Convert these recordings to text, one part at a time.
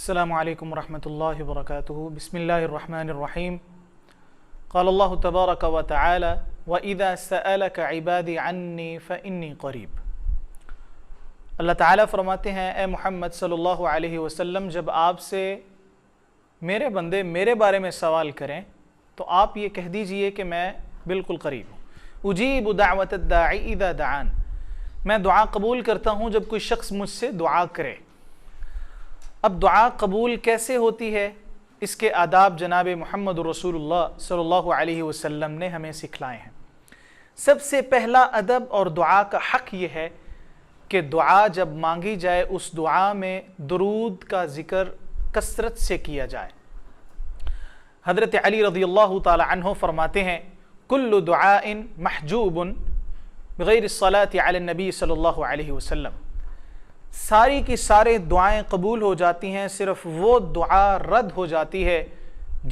السلام علیکم ورحمۃ اللہ وبرکاتہ۔ بسم اللہ الرحمن الرحیم۔ قال اللہ تبارک و تعالی وَإِذَا سَأَلَكَ عِبَادِي عَنِّي فَإِنِّي قَرِيب۔ اللہ تعالیٰ فرماتے ہیں اے محمد صلی اللہ علیہ وسلم، جب آپ سے میرے بندے میرے بارے میں سوال کریں تو آپ یہ کہہ دیجئے کہ میں بالکل قریب ہوں۔ اجیب دعوت الداعی اذا دعان، میں دعا قبول کرتا ہوں جب کوئی شخص مجھ سے دعا کرے۔ اب دعا قبول کیسے ہوتی ہے، اس کے آداب جناب محمد رسول اللہ صلی اللہ علیہ وسلم نے ہمیں سکھلائے ہیں۔ سب سے پہلا ادب اور دعا کا حق یہ ہے کہ دعا جب مانگی جائے اس دعا میں درود کا ذکر کثرت سے کیا جائے۔ حضرت علی رضی اللہ تعالی عنہ فرماتے ہیں کل دعاء محجوب بغیر الصلاة علی النبی صلی اللہ علیہ وسلم، ساری کی سارے دعائیں قبول ہو جاتی ہیں، صرف وہ دعا رد ہو جاتی ہے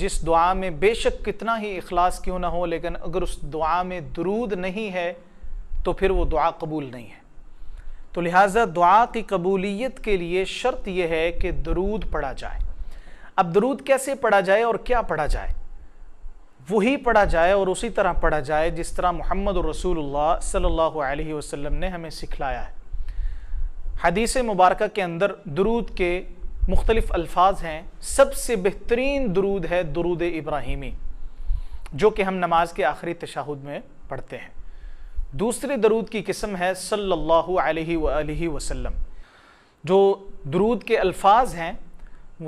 جس دعا میں بے شک کتنا ہی اخلاص کیوں نہ ہو، لیکن اگر اس دعا میں درود نہیں ہے تو پھر وہ دعا قبول نہیں ہے۔ تو لہٰذا دعا کی قبولیت کے لیے شرط یہ ہے کہ درود پڑھا جائے۔ اب درود کیسے پڑھا جائے اور کیا پڑھا جائے؟ وہی پڑھا جائے اور اسی طرح پڑھا جائے جس طرح محمد رسول اللہ صلی اللہ علیہ وسلم نے ہمیں سکھلایا ہے۔ حدیث مبارکہ کے اندر درود کے مختلف الفاظ ہیں، سب سے بہترین درود ہے درود ابراہیمی، جو کہ ہم نماز کے آخری تشہد میں پڑھتے ہیں۔ دوسری درود کی قسم ہے صلی اللہ علیہ وآلہ وسلم۔ جو درود کے الفاظ ہیں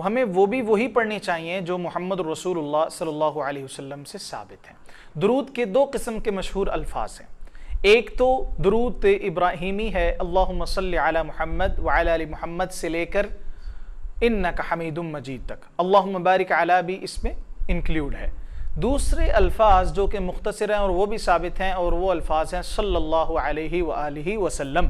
ہمیں وہ بھی وہی پڑھنے چاہیے جو محمد رسول اللہ صلی اللہ علیہ وسلم سے ثابت ہیں۔ درود کے دو قسم کے مشہور الفاظ ہیں، ایک تو درود ابراہیمی ہے اللہم صلی علی محمد وعلی آل محمد سے لے کر انک حمید مجید تک، اللہم بارک علی بھی اس میں انکلیوڈ ہے۔ دوسرے الفاظ جو کہ مختصر ہیں اور وہ بھی ثابت ہیں، اور وہ الفاظ ہیں صلی اللہ علیہ وآلہ وسلم،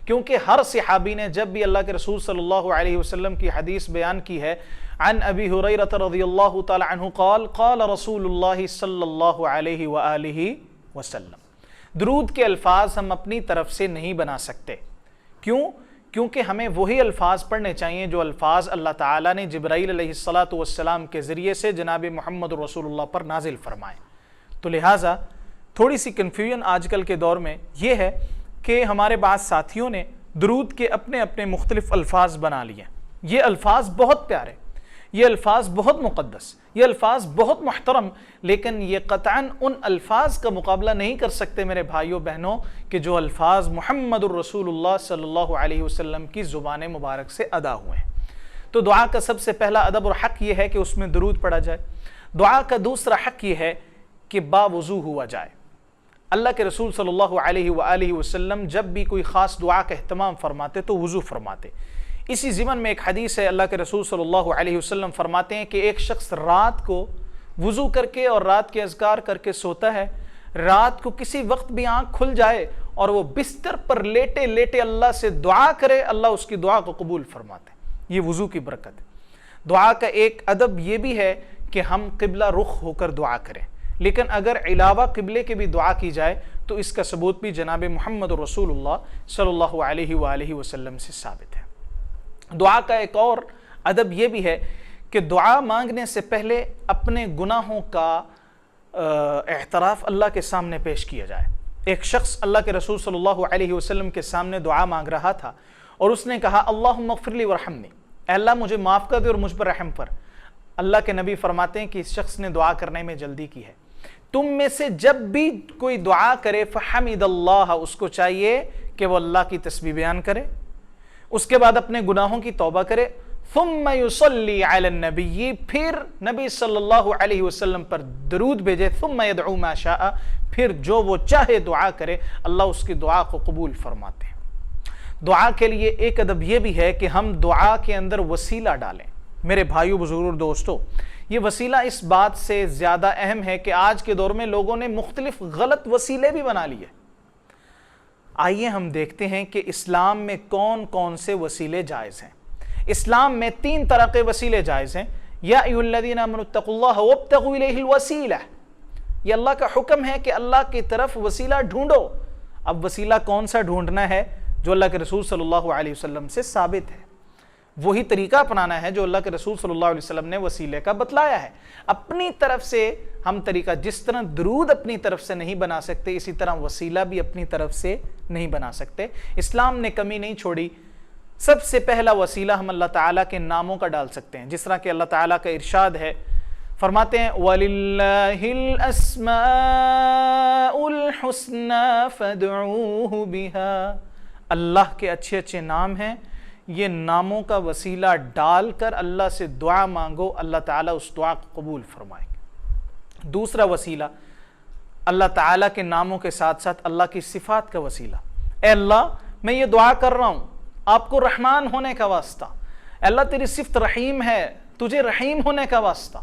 کیونکہ ہر صحابی نے جب بھی اللہ کے رسول صلی اللہ علیہ وسلم کی حدیث بیان کی ہے، عن ابی ہریرہ رضی اللہ تعالی عنہ قال قال رسول اللہ صلی اللہ علیہ وآلہ وسلم۔ درود کے الفاظ ہم اپنی طرف سے نہیں بنا سکتے، کیونکہ ہمیں وہی الفاظ پڑھنے چاہیے جو الفاظ اللہ تعالیٰ نے جبرائیل علیہ السلام کے ذریعے سے جناب محمد رسول اللہ پر نازل فرمائے۔ تو لہٰذا تھوڑی سی کنفیوژن آج کل کے دور میں یہ ہے کہ ہمارے بعض ساتھیوں نے درود کے اپنے اپنے مختلف الفاظ بنا لیے۔ یہ الفاظ بہت پیارے، یہ الفاظ بہت مقدس، یہ الفاظ بہت محترم، لیکن یہ قطعاً ان الفاظ کا مقابلہ نہیں کر سکتے میرے بھائیوں بہنوں کہ جو الفاظ محمد الرسول اللہ صلی اللہ علیہ وسلم کی زبان مبارک سے ادا ہوئے ہیں۔ تو دعا کا سب سے پہلا ادب اور حق یہ ہے کہ اس میں درود پڑھا جائے۔ دعا کا دوسرا حق یہ ہے کہ باوضو ہوا جائے۔ اللہ کے رسول صلی اللہ علیہ وآلہ وسلم جب بھی کوئی خاص دعا کا اہتمام فرماتے تو وضو فرماتے۔ اسی ضمن میں ایک حدیث ہے، اللہ کے رسول صلی اللہ علیہ وسلم فرماتے ہیں کہ ایک شخص رات کو وضو کر کے اور رات کے اذکار کر کے سوتا ہے، رات کو کسی وقت بھی آنکھ کھل جائے اور وہ بستر پر لیٹے لیٹے اللہ سے دعا کرے، اللہ اس کی دعا کو قبول فرماتے ہیں۔ یہ وضو کی برکت ہے۔ دعا کا ایک ادب یہ بھی ہے کہ ہم قبلہ رخ ہو کر دعا کریں، لیکن اگر علاوہ قبلے کے بھی دعا کی جائے تو اس کا ثبوت بھی جناب محمد رسول اللہ صلی اللہ علیہ وآلہ وسلم سے ثابت ہے۔ دعا کا ایک اور ادب یہ بھی ہے کہ دعا مانگنے سے پہلے اپنے گناہوں کا اعتراف اللہ کے سامنے پیش کیا جائے۔ ایک شخص اللہ کے رسول صلی اللہ علیہ وسلم کے سامنے دعا مانگ رہا تھا اور اس نے کہا اللہم اغفر لی ورحمنی، اے اللہ مجھے معاف کر دے اور مجھ پر رحم پر۔ اللہ کے نبی فرماتے ہیں کہ اس شخص نے دعا کرنے میں جلدی کی ہے۔ تم میں سے جب بھی کوئی دعا کرے فحمد اللہ، اس کو چاہیے کہ وہ اللہ کی تسبیح بیان کرے، اس کے بعد اپنے گناہوں کی توبہ کرے، ثم یصلی علی النبی، پھر نبی صلی اللہ علیہ وسلم پر درود بھیجے، ثم یدعو ما شاء، پھر جو وہ چاہے دعا کرے، اللہ اس کی دعا کو قبول فرماتے ہیں۔ دعا کے لیے ایک ادب یہ بھی ہے کہ ہم دعا کے اندر وسیلہ ڈالیں۔ میرے بھائیو بزرگوں دوستو، یہ وسیلہ اس بات سے زیادہ اہم ہے کہ آج کے دور میں لوگوں نے مختلف غلط وسیلے بھی بنا لیے۔ آئیے ہم دیکھتے ہیں کہ اسلام میں کون کون سے وسیلے جائز ہیں۔ اسلام میں 3 طرح کے وسیلے جائز ہیں۔ یا ایھا الذین آمنوا اتقوا اللہ وابتغوا الیہ الوسیلہ، یہ اللہ کا حکم ہے کہ اللہ کی طرف وسیلہ ڈھونڈو۔ اب وسیلہ کون سا ڈھونڈنا ہے؟ جو اللہ کے رسول صلی اللہ علیہ وسلم سے ثابت ہے۔ وہی طریقہ اپنانا ہے جو اللہ کے رسول صلی اللہ علیہ وسلم نے وسیلے کا بتلایا ہے. اپنی طرف سے ہم طریقہ، جس طرح درود اپنی طرف سے نہیں بنا سکتے، اسی طرح وسیلہ بھی اپنی طرف سے نہیں بنا سکتے. اسلام نے کمی نہیں چھوڑی. سب سے پہلا وسیلہ ہم اللہ تعالیٰ کے ناموں کا ڈال سکتے ہیں، جس طرح کہ اللہ تعالیٰ کا ارشاد ہے، فرماتے ہیں وَلِلَّهِ الْأَسْمَاءُ الْحُسْنَى فَادْعُوهُ بِهَا. اللہ کے اچھے اچھے نام ہیں، یہ ناموں کا وسیلہ ڈال کر اللہ سے دعا مانگو، اللہ تعالیٰ اس دعا کو قبول فرمائے گا. دوسرا وسیلہ اللہ تعالیٰ کے ناموں کے ساتھ ساتھ اللہ کی صفات کا وسیلہ. اے اللہ میں یہ دعا کر رہا ہوں آپ کو رحمان ہونے کا واسطہ. اے اللہ تیری صفت رحیم ہے، تجھے رحیم ہونے کا واسطہ.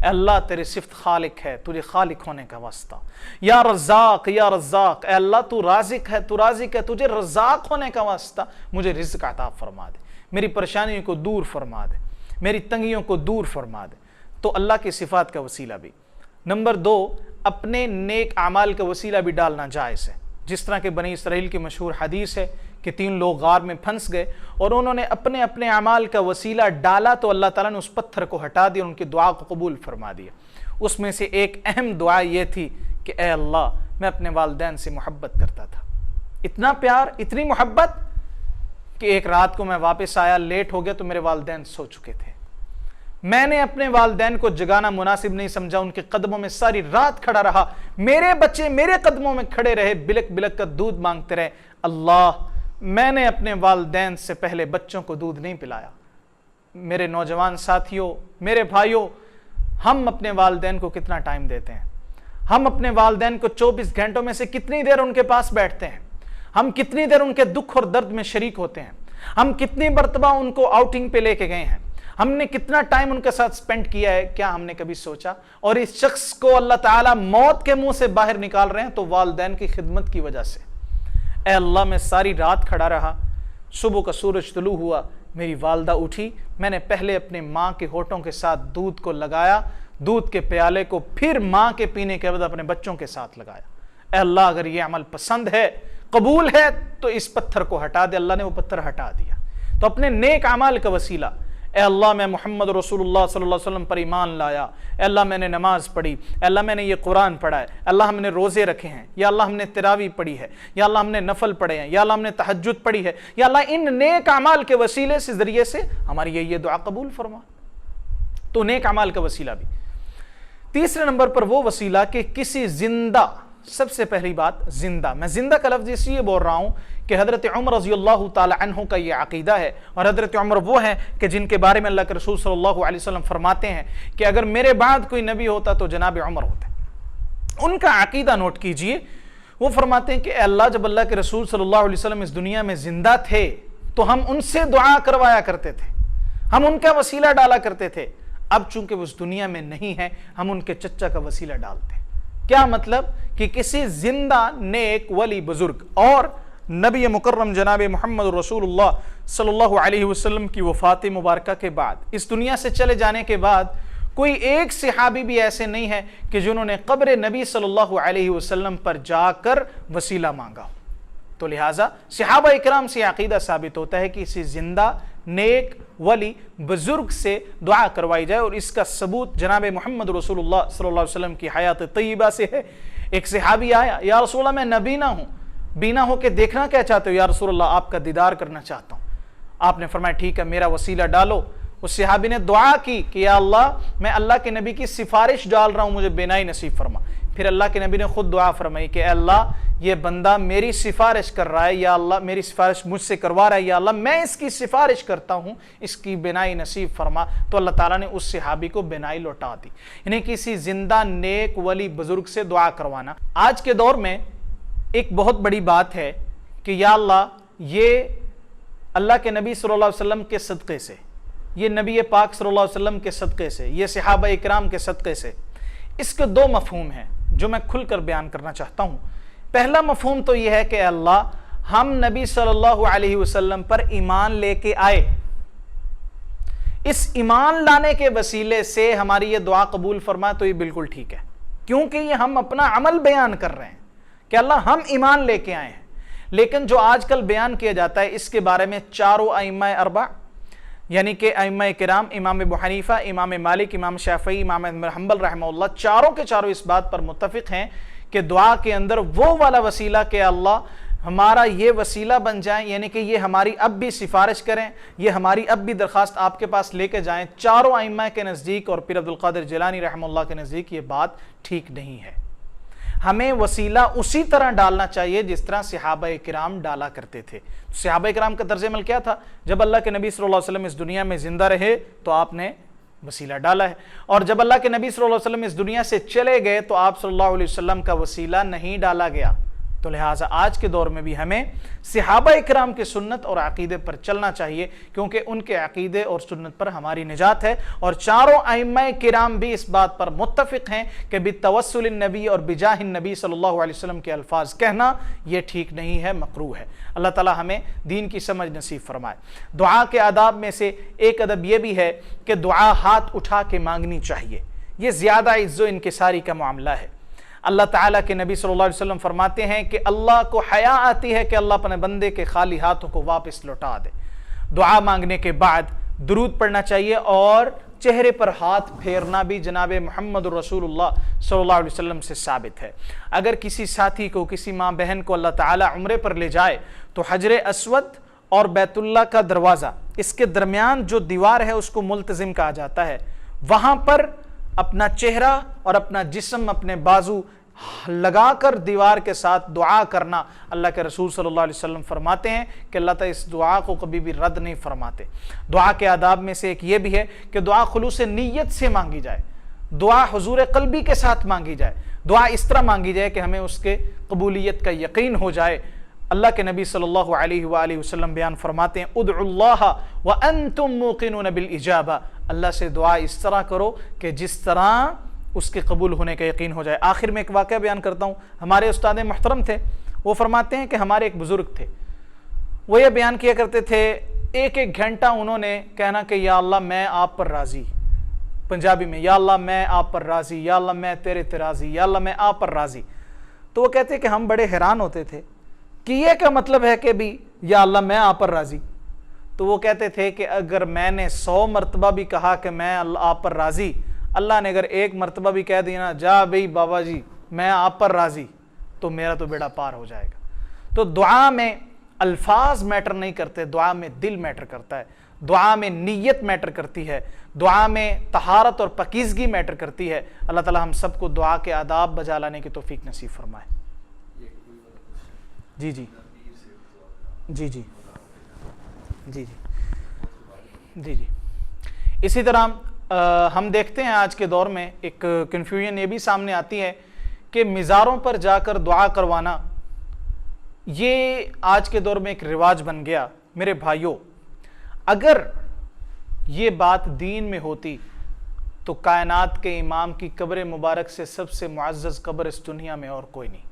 اے اللہ تیری صفت خالق ہے، تجھے خالق ہونے کا واسطہ. یا رزاق یا رزاق، اے اللہ تو رازق ہے، تو رازق ہے، تجھے رزاق ہونے کا واسطہ مجھے رزق عطا فرما دے، میری پریشانیوں کو دور فرما دے، میری تنگیوں کو دور فرما دے. تو اللہ کی صفات کا وسیلہ بھی. نمبر 2، اپنے نیک اعمال کا وسیلہ بھی ڈالنا جائز ہے. جس طرح کہ بنی اسرائیل کی مشہور حدیث ہے کہ 3 لوگ غار میں پھنس گئے اور انہوں نے اپنے اپنے اعمال کا وسیلہ ڈالا تو اللہ تعالیٰ نے اس پتھر کو ہٹا دیا اور ان کی دعا کو قبول فرما دیا. اس میں سے ایک اہم دعا یہ تھی کہ اے اللہ میں اپنے والدین سے محبت کرتا تھا، اتنا پیار، اتنی محبت کہ ایک رات کو میں واپس آیا، لیٹ ہو گیا تو میرے والدین سو چکے تھے. میں نے اپنے والدین کو جگانا مناسب نہیں سمجھا، ان کے قدموں میں ساری رات کھڑا رہا، میرے بچے میرے قدموں میں کھڑے رہے، بلک بلک کر دودھ مانگتے رہے. اللہ میں نے اپنے والدین سے پہلے بچوں کو دودھ نہیں پلایا. میرے نوجوان ساتھیوں، میرے بھائیوں، ہم اپنے والدین کو کتنا ٹائم دیتے ہیں؟ ہم اپنے والدین کو 24 گھنٹوں میں سے کتنی دیر ان کے پاس بیٹھتے ہیں؟ ہم کتنی دیر ان کے دکھ اور درد میں شریک ہوتے ہیں؟ ہم کتنی مرتبہ ان کو آؤٹنگ پہ لے کے گئے ہیں؟ ہم نے کتنا ٹائم ان کے ساتھ سپینڈ کیا ہے؟ کیا ہم نے کبھی سوچا؟ اور اس شخص کو اللہ تعالیٰ موت کے منہ سے باہر نکال رہے ہیں تو والدین کی خدمت کی وجہ سے. اے اللہ میں ساری رات کھڑا رہا، صبح کا سورج طلوع ہوا، میری والدہ اٹھی، میں نے پہلے اپنے ماں کے ہونٹوں کے ساتھ دودھ کو لگایا، دودھ کے پیالے کو پھر ماں کے پینے کے بعد اپنے بچوں کے ساتھ لگایا. اے اللہ اگر یہ عمل پسند ہے، قبول ہے تو اس پتھر کو ہٹا دے. اللہ نے وہ پتھر ہٹا دیا. تو اپنے نیک اعمال کا وسیلہ، اے اللہ میں محمد رسول اللہ صلی اللہ علیہ وسلم پر ایمان لایا، اے اللہ میں نے نماز پڑھی، اے اللہ میں نے یہ قرآن پڑھا ہے، اے اللہ ہم نے روزے رکھے ہیں، یا اللہ ہم نے تراویح پڑھی ہے، یا اللہ ہم نے نفل پڑھے ہیں، یا اللہ ہم نے تہجد پڑھی ہے، یا اللہ ان نیک اعمال کے وسیلے سے ذریعے سے ہماری یہ دعا قبول فرما. تو نیک اعمال کا وسیلہ بھی. تیسرے نمبر پر وہ وسیلہ کہ کسی زندہ، سب سے پہلی بات زندہ، میں زندہ کا لفظ اس لیے بول رہا ہوں کہ حضرت عمر رضی اللہ تعالی عنہ کا یہ عقیدہ ہے، اور حضرت عمر وہ ہیں کہ جن کے بارے میں اللہ کے رسول صلی اللہ علیہ وسلم فرماتے ہیں کہ اگر میرے بعد کوئی نبی ہوتا تو جناب عمر ہوتے. ان کا عقیدہ نوٹ کیجئے. وہ فرماتے ہیں کہ اے اللہ جب اللہ کے رسول صلی اللہ علیہ وسلم اس دنیا میں زندہ تھے تو ہم ان سے دعا کروایا کرتے تھے، ہم ان کا وسیلہ ڈالا کرتے تھے. اب چونکہ وہ اس دنیا میں نہیں ہیں، ہم ان کے چچا کا وسیلہ ڈالتے ہیں. کیا مطلب؟ کہ کسی زندہ نیک ولی بزرگ اور نبی مکرم جناب محمد رسول اللہ صلی اللہ علیہ وسلم کی وفات مبارکہ کے بعد، اس دنیا سے چلے جانے کے بعد، کوئی ایک صحابی بھی ایسے نہیں ہے کہ جنہوں نے قبر نبی صلی اللہ علیہ وسلم پر جا کر وسیلہ مانگا. تو لہٰذا صحابہ اکرام سے عقیدہ ثابت ہوتا ہے کہ کسی زندہ نیک ولی بزرگ سے دعا کروائی جائے، اور اس کا ثبوت جناب محمد رسول اللہ صلی اللہ علیہ وسلم کی حیات طیبہ سے ہے. ایک صحابی آیا، یا رسول اللہ میں نبینا ہوں، بینا ہو کے دیکھنا کیا چاہتے ہو؟ یا رسول اللہ آپ کا دیدار کرنا چاہتا ہوں. آپ نے فرمایا ٹھیک ہے میرا وسیلہ ڈالو. اس صحابی نے دعا کی کہ یا اللہ میں اللہ کے نبی کی سفارش ڈال رہا ہوں، مجھے بینائی نصیب فرما. پھر اللہ کے نبی نے خود دعا فرمائی کہ اے اللہ یہ بندہ میری سفارش کر رہا ہے، یا اللہ میری سفارش مجھ سے کروا رہا ہے، یا اللہ میں اس کی سفارش کرتا ہوں، اس کی بینائی نصیب فرما. تو اللہ تعالیٰ نے اس صحابی کو بینائی لوٹا دی. یعنی کسی زندہ نیک ولی بزرگ سے دعا کروانا. آج کے دور میں ایک بہت بڑی بات ہے کہ یا اللہ یہ اللہ کے نبی صلی اللہ علیہ وسلم کے صدقے سے، یہ نبی پاک صلی اللہ علیہ وسلم کے صدقے سے، یہ صحابہ اکرام کے صدقے سے. اس کے 2 مفہوم ہیں جو میں کھل کر بیان کرنا چاہتا ہوں. پہلا مفہوم تو یہ ہے کہ اے اللہ ہم نبی صلی اللہ علیہ وسلم پر ایمان لے کے آئے، اس ایمان لانے کے وسیلے سے ہماری یہ دعا قبول فرمائے تو یہ بالکل ٹھیک ہے، کیونکہ یہ ہم اپنا عمل بیان کر رہے ہیں کہ اللہ ہم ایمان لے کے آئے ہیں. لیکن جو آج کل بیان کیا جاتا ہے اس کے بارے میں 4 ائمہ اربع یعنی کہ ائمہ کرام امام ابو حنیفہ، امام مالک، امام شافعی، امام احمد بن حنبل رحمہ اللہ چاروں کے چاروں اس بات پر متفق ہیں کہ دعا کے اندر وہ والا وسیلہ کہ اللہ ہمارا یہ وسیلہ بن جائیں، یعنی کہ یہ ہماری اب بھی سفارش کریں، یہ ہماری اب بھی درخواست آپ کے پاس لے کے جائیں، چاروں ائمہ کے نزدیک اور پیر عبدالقادر جیلانی رحمہ اللہ کے نزدیک یہ بات ٹھیک نہیں ہے۔ ہمیں وسیلہ اسی طرح ڈالنا چاہیے جس طرح صحابہ کرام ڈالا کرتے تھے۔ صحابہ کرام کا طرز عمل کیا تھا؟ جب اللہ کے نبی صلی اللہ علیہ وسلم اس دنیا میں زندہ رہے تو آپ نے وسیلہ ڈالا ہے، اور جب اللہ کے نبی صلی اللہ علیہ وسلم اس دنیا سے چلے گئے تو آپ صلی اللہ علیہ وسلم کا وسیلہ نہیں ڈالا گیا۔ تو لہٰذا آج کے دور میں بھی ہمیں صحابہ اکرام کی سنت اور عقیدے پر چلنا چاہیے، کیونکہ ان کے عقیدے اور سنت پر ہماری نجات ہے، اور چاروں ائمہ کرام بھی اس بات پر متفق ہیں کہ بتوسل النبی اور بجاہ النبی صلی اللہ علیہ وسلم کے الفاظ کہنا یہ ٹھیک نہیں ہے، مکروہ ہے۔ اللہ تعالی ہمیں دین کی سمجھ نصیب فرمائے۔ دعا کے آداب میں سے ایک ادب یہ بھی ہے کہ دعا ہاتھ اٹھا کے مانگنی چاہیے، یہ زیادہ عز و انکساری کا معاملہ ہے۔ اللہ تعالیٰ کے نبی صلی اللہ علیہ وسلم فرماتے ہیں کہ اللہ کو حیا آتی ہے کہ اللہ اپنے بندے کے خالی ہاتھوں کو واپس لوٹا دے۔ دعا مانگنے کے بعد درود پڑھنا چاہیے، اور چہرے پر ہاتھ پھیرنا بھی جناب محمد رسول اللہ صلی اللہ علیہ وسلم سے ثابت ہے۔ اگر کسی ساتھی کو، کسی ماں بہن کو اللہ تعالیٰ عمرے پر لے جائے تو حجر اسود اور بیت اللہ کا دروازہ، اس کے درمیان جو دیوار ہے اس کو ملتزم کہا جاتا ہے، وہاں پر اپنا چہرہ اور اپنا جسم، اپنے بازو لگا کر دیوار کے ساتھ دعا کرنا، اللہ کے رسول صلی اللہ علیہ وسلم فرماتے ہیں کہ اللہ تعالیٰ اس دعا کو کبھی بھی رد نہیں فرماتے۔ دعا کے آداب میں سے ایک یہ بھی ہے کہ دعا خلوص نیت سے مانگی جائے، دعا حضور قلبی کے ساتھ مانگی جائے، دعا اس طرح مانگی جائے کہ ہمیں اس کے قبولیت کا یقین ہو جائے۔ اللہ کے نبی صلی اللہ علیہ وآلہ وسلم بیان فرماتے ہیں ادعوا اللہ وانتم موقنون بالاجابہ، اللہ سے دعا اس طرح کرو کہ جس طرح اس کے قبول ہونے کا یقین ہو جائے۔ آخر میں ایک واقعہ بیان کرتا ہوں۔ ہمارے استاد محترم تھے، وہ فرماتے ہیں کہ ہمارے ایک بزرگ تھے، وہ یہ بیان کیا کرتے تھے ایک ایک گھنٹہ انہوں نے کہنا کہ یا اللہ میں آپ پر راضی، پنجابی میں یا اللہ میں آپ پر راضی، یا اللہ میں تیرے تے راضی، یا اللہ میں آپ پر راضی۔ تو وہ کہتے کہ ہم بڑے حیران ہوتے تھے کہ یہ کیا مطلب ہے کہ بھی یا اللہ میں آپ پر راضی۔ تو وہ کہتے تھے کہ اگر میں نے 100 مرتبہ بھی کہا کہ میں آپ پر راضی، اللہ نے اگر ایک مرتبہ بھی کہہ دیا نا جا بھئی بابا جی میں آپ پر راضی، تو میرا تو بیڑا پار ہو جائے گا۔ تو دعا میں الفاظ میٹر نہیں کرتے، دعا میں دل میٹر کرتا ہے، دعا میں نیت میٹر کرتی ہے، دعا میں طہارت اور پاکیزگی میٹر کرتی ہے۔ اللہ تعالی ہم سب کو دعا کے آداب بجا لانے کی توفیق نصیب فرمائے۔ جی جی جی جی جی جی جی اسی طرح ہم دیکھتے ہیں آج کے دور میں ایک کنفیوژن یہ بھی سامنے آتی ہے کہ مزاروں پر جا کر دعا کروانا یہ آج کے دور میں ایک رواج بن گیا۔ میرے بھائیوں، اگر یہ بات دین میں ہوتی تو کائنات کے امام کی قبر مبارک سے سب سے معزز قبر اس دنیا میں اور کوئی نہیں،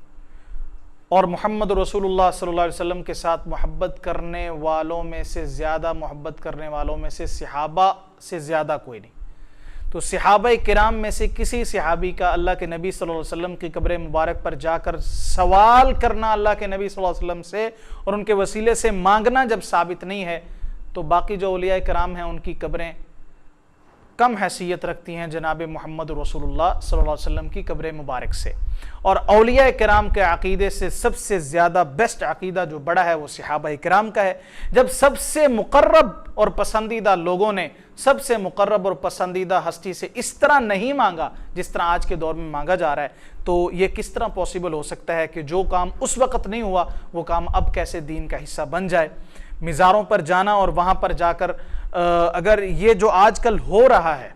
اور محمد رسول اللہ صلی اللہ علیہ وسلم کے ساتھ محبت کرنے والوں میں سے زیادہ، محبت کرنے والوں میں سے صحابہ سے زیادہ کوئی نہیں۔ تو صحابہ کرام میں سے کسی صحابی کا اللہ کے نبی صلی اللہ علیہ وسلم کی قبر مبارک پر جا کر سوال کرنا اللہ کے نبی صلی اللہ علیہ وسلم سے اور ان کے وسیلے سے مانگنا جب ثابت نہیں ہے، تو باقی جو اولیاء کرام ہیں ان کی قبریں کم حیثیت رکھتی ہیں جناب محمد رسول اللہ صلی اللہ علیہ وسلم کی قبر مبارک سے۔ اور اولیاء کرام کے عقیدے سے سب سے زیادہ بیسٹ عقیدہ جو بڑا ہے وہ صحابہ کرام کا ہے۔ جب سب سے مقرب اور پسندیدہ لوگوں نے سب سے مقرب اور پسندیدہ ہستی سے اس طرح نہیں مانگا جس طرح آج کے دور میں مانگا جا رہا ہے، تو یہ کس طرح پاسبل ہو سکتا ہے کہ جو کام اس وقت نہیں ہوا وہ کام اب کیسے دین کا حصہ بن جائے۔ مزاروں پر جانا اور وہاں پر جا کر اگر یہ جو آج کل ہو رہا ہے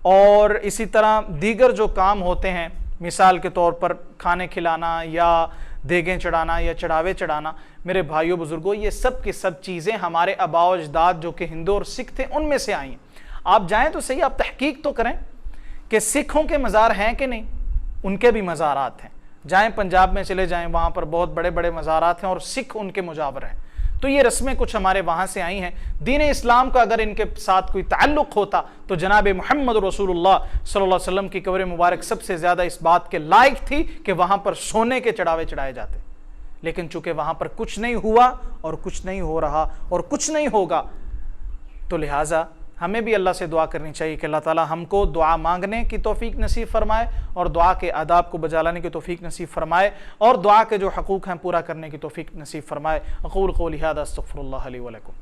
اور اسی طرح دیگر جو کام ہوتے ہیں، مثال کے طور پر کھانے کھلانا یا دیگیں چڑھانا یا چڑھاوے چڑھانا، میرے بھائیوں بزرگوں، یہ سب کی سب چیزیں ہمارے آباء و اجداد جو کہ ہندو اور سکھ تھے ان میں سے آئی ہیں۔ آپ جائیں تو صحیح، آپ تحقیق تو کریں کہ سکھوں کے مزار ہیں کہ نہیں، ان کے بھی مزارات ہیں۔ جائیں پنجاب میں چلے جائیں، وہاں پر بہت بڑے بڑے مزارات ہیں اور سکھ ان کے مجاور ہیں۔ تو یہ رسمیں کچھ ہمارے وہاں سے آئی ہیں۔ دین اسلام کا اگر ان کے ساتھ کوئی تعلق ہوتا تو جناب محمد رسول اللہ صلی اللہ علیہ وسلم کی قبر مبارک سب سے زیادہ اس بات کے لائق تھی کہ وہاں پر سونے کے چڑھاوے چڑھائے جاتے، لیکن چونکہ وہاں پر کچھ نہیں ہوا اور کچھ نہیں ہو رہا اور کچھ نہیں ہوگا، تو لہٰذا ہمیں بھی اللہ سے دعا کرنی چاہیے کہ اللہ تعالی ہم کو دعا مانگنے کی توفیق نصیب فرمائے اور دعا کے آداب کو بجا لانے کی توفیق نصیب فرمائے اور دعا کے جو حقوق ہیں پورا کرنے کی توفیق نصیب فرمائے۔ اقول قولی ھذا استغفر اللہ لی ولکم۔